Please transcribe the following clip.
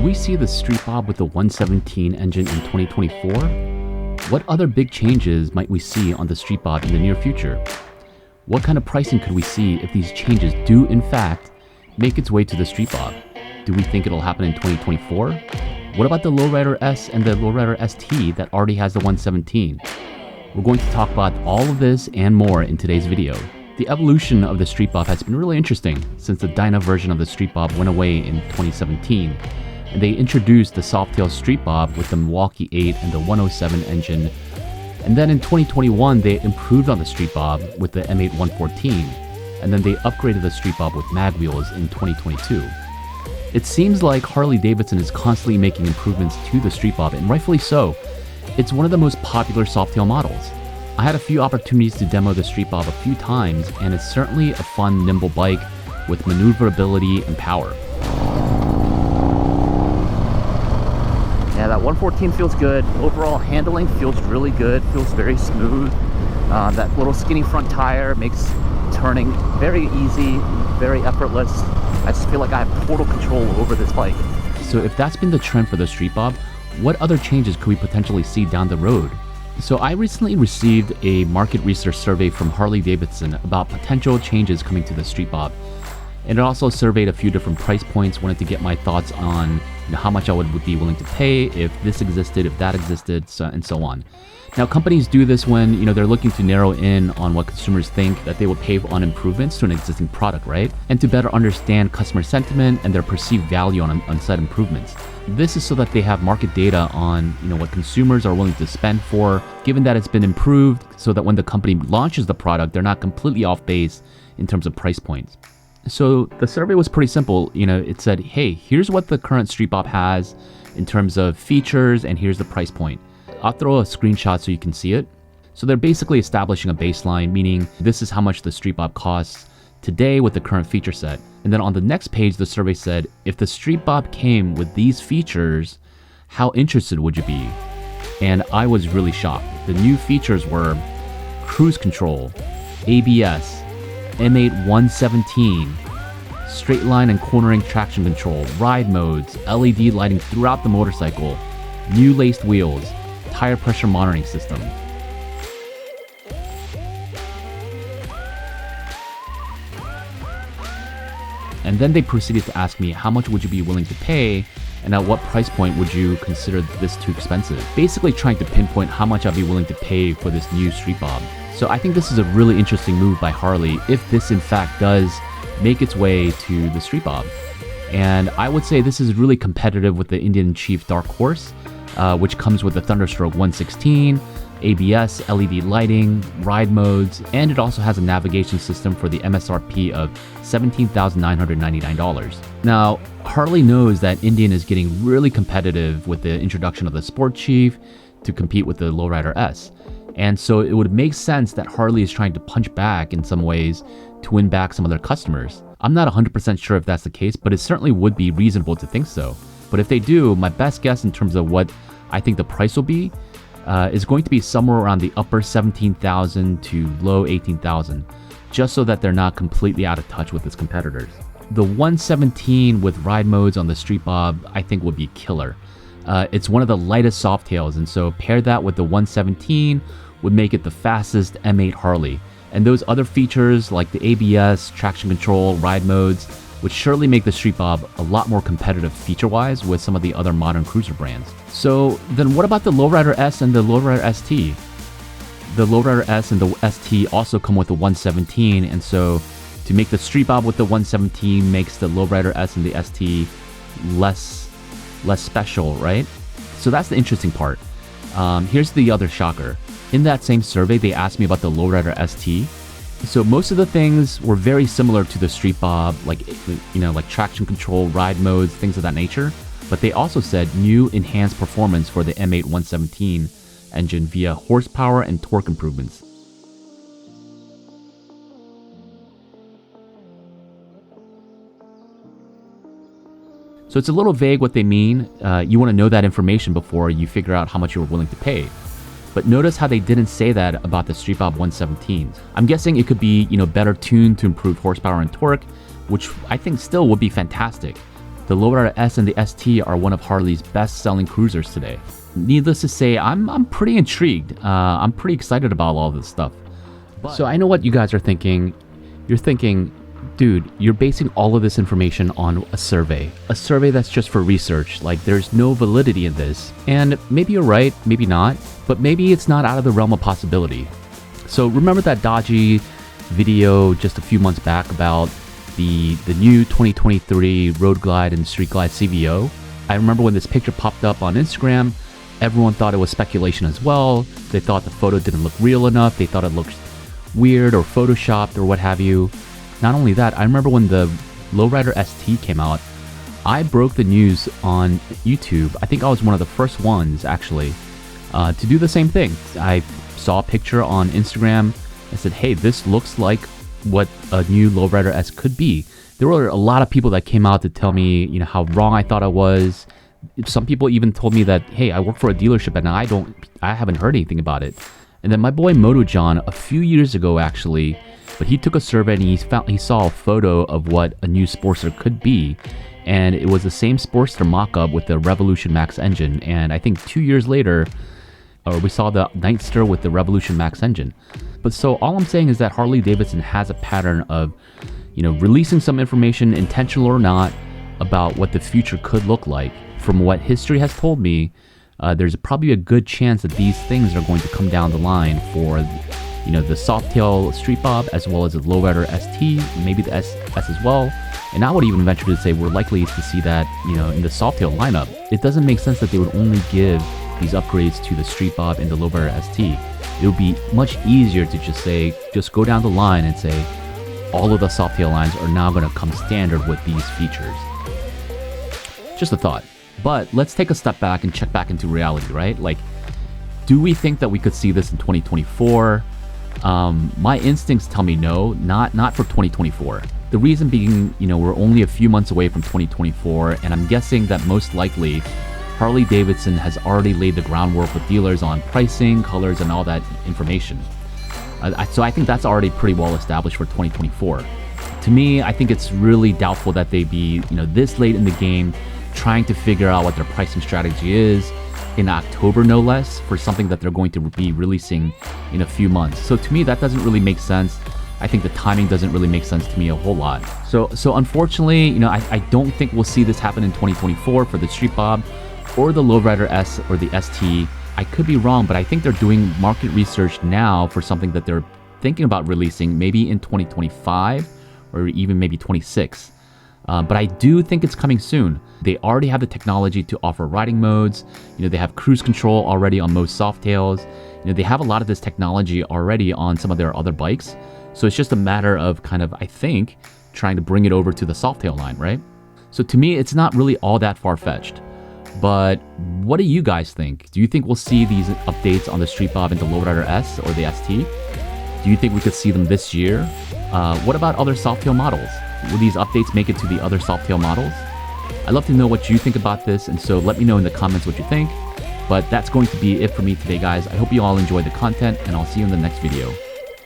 we see the Streetbob with the 117 engine in 2024? What other big changes might we see on the Streetbob in the near future? What kind of pricing could we see if these changes do in fact make its way to the Streetbob? Do we think it'll happen in 2024? What about the Lowrider S and the Lowrider ST that already has the 117? We're going to talk about all of this and more in today's video. The evolution of the Streetbob has been really interesting since the Dyna version of the Streetbob went away in 2017, and they introduced the Softail Streetbob with the Milwaukee 8 and the 107 engine. And then in 2021, they improved on the Streetbob with the M8 114, and then they upgraded the Streetbob with mag wheels in 2022. It seems like Harley Davidson is constantly making improvements to the Streetbob, and rightfully so. It's one of the most popular Softail models. I had a few opportunities to demo the Streetbob a few times, and it's certainly a fun, nimble bike with maneuverability and power. Yeah, that 114 feels good. Overall handling feels really good, feels very smooth. That little skinny front tire makes turning very easy, very effortless. I just feel like I have total control over this bike. So if that's been the trend for the Streetbob, what other changes could we potentially see down the road? So I recently received a market research survey from Harley Davidson about potential changes coming to the Streetbob. And it also surveyed a few different price points, wanted to get my thoughts on how much I would be willing to pay if this existed, if that existed, and so on. Now, companies do this when they're looking to narrow in on what consumers think that they would pay on improvements to an existing product, right? And to better understand customer sentiment and their perceived value on said improvements. This is so that they have market data on what consumers are willing to spend for, given that it's been improved, so that when the company launches the product, they're not completely off base in terms of price points. So the survey was pretty simple. It said, hey, here's what the current Streetbob has in terms of features, and here's the price point. I'll throw a screenshot so you can see it. So they're basically establishing a baseline, meaning this is how much the Streetbob costs today with the current feature set. And then on the next page, the survey said, if the Streetbob came with these features, how interested would you be? And I was really shocked. The new features were cruise control, ABS, M8 117, straight line and cornering traction control, ride modes, LED lighting throughout the motorcycle, new laced wheels, tire pressure monitoring system. And then they proceeded to ask me how much would you be willing to pay and at what price point would you consider this too expensive? Basically trying to pinpoint how much I'd be willing to pay for this new Streetbob. So I think this is a really interesting move by Harley if this in fact does make its way to the Streetbob. And I would say this is really competitive with the Indian Chief Dark Horse, which comes with the Thunderstroke 116, ABS, LED lighting, ride modes, and it also has a navigation system for the MSRP of $17,999. Now, Harley knows that Indian is getting really competitive with the introduction of the Sport Chief to compete with the Lowrider S. And so it would make sense that Harley is trying to punch back in some ways to win back some of their customers. I'm not 100% sure if that's the case, but it certainly would be reasonable to think so. But if they do, my best guess in terms of what I think the price will be is going to be somewhere around the upper 17,000 to low 18,000, just so that they're not completely out of touch with its competitors. The 117 with ride modes on the Streetbob, I think would be killer. It's one of the lightest Softails, and so pair that with the 117 would make it the fastest M8 Harley. And those other features like the ABS, traction control, ride modes would surely make the Streetbob a lot more competitive feature-wise with some of the other modern cruiser brands. So then what about the Lowrider S and the Lowrider ST? The Lowrider S and the ST also come with the 117, and so to make the Streetbob with the 117 makes the Lowrider S and the ST less special, right? So that's the interesting part. Here's the other shocker. In that same survey, they asked me about the Lowrider ST. So most of the things were very similar to the Streetbob, like traction control, ride modes, things of that nature. But they also said new enhanced performance for the M8 117 engine via horsepower and torque improvements. So it's a little vague what they mean. You want to know that information before you figure out how much you're willing to pay. But notice how they didn't say that about the Streetbob 117. I'm guessing it could be, better tuned to improve horsepower and torque, which I think still would be fantastic. The The Lowrider S and the ST are one of Harley's best-selling cruisers today. Needless to say, I'm pretty intrigued. I'm pretty excited about all this stuff. So I know what you guys are thinking. You're thinking, dude, you're basing all of this information on a survey that's just for research. Like, there's no validity in this. And maybe you're right, maybe not, but maybe it's not out of the realm of possibility. So remember that dodgy video just a few months back about the new 2023 Road Glide and Street Glide CVO? I remember when this picture popped up on Instagram, everyone thought it was speculation as well. They thought the photo didn't look real enough. They thought it looked weird or photoshopped or what have you. Not only that, I remember when the Lowrider ST came out, I broke the news on YouTube. I think I was one of the first ones, actually, to do the same thing. I saw a picture on Instagram. I said, hey, this looks like what a new Lowrider S could be. There were a lot of people that came out to tell me, you know, how wrong I thought I was. Some people even told me that, hey, I work for a dealership and I haven't heard anything about it. And then my boy Moto John, a few years ago actually, but he took a survey and he saw a photo of what a new Sportster could be. And it was the same Sportster mock-up with the Revolution Max engine. And I think 2 years later, we saw the Nightster with the Revolution Max engine. But so all I'm saying is that Harley Davidson has a pattern of, you know, releasing some information, intentional or not, about what the future could look like. From what history has told me, there's probably a good chance that these things are going to come down the line for, you know, the Softail Streetbob as well as the Lowrider ST, maybe the S as well. And I would even venture to say we're likely to see that, you know, in the Softail lineup. It doesn't make sense that they would only give these upgrades to the Streetbob and the Lowrider ST. It would be much easier to just go down the line and say all of the Softail lines are now going to come standard with these features. Just a thought. But let's take a step back and check back into reality, right? Like, do we think that we could see this in 2024? My instincts tell me no, not for 2024. The reason being, you know, we're only a few months away from 2024, and I'm guessing that most likely Harley Davidson has already laid the groundwork with dealers on pricing, colors, and all that information. So I think that's already pretty well established for 2024. To me, I think it's really doubtful that they'd be, you know, this late in the game trying to figure out what their pricing strategy is in October, no less, for something that they're going to be releasing in a few months. So to me, that doesn't really make sense. I think the timing doesn't really make sense to me a whole lot. So unfortunately, you know, I don't think we'll see this happen in 2024 for the Streetbob or the Lowrider S or the ST. I could be wrong, but I think they're doing market research now for something that they're thinking about releasing maybe in 2025 or even maybe 26. But I do think it's coming soon. They already have the technology to offer riding modes. You know, they have cruise control already on most Softails. You know, they have a lot of this technology already on some of their other bikes. So it's just a matter of kind of, I think, trying to bring it over to the Softail line, right? So to me, it's not really all that far-fetched. But what do you guys think? Do you think we'll see these updates on the Streetbob and the Lowrider S or the ST? Do you think we could see them this year? What about other Softail models? Will these updates make it to the other Softail models? I'd love to know what you think about this, and so let me know in the comments what you think. But that's going to be it for me today, guys. I hope you all enjoyed the content, and I'll see you in the next video.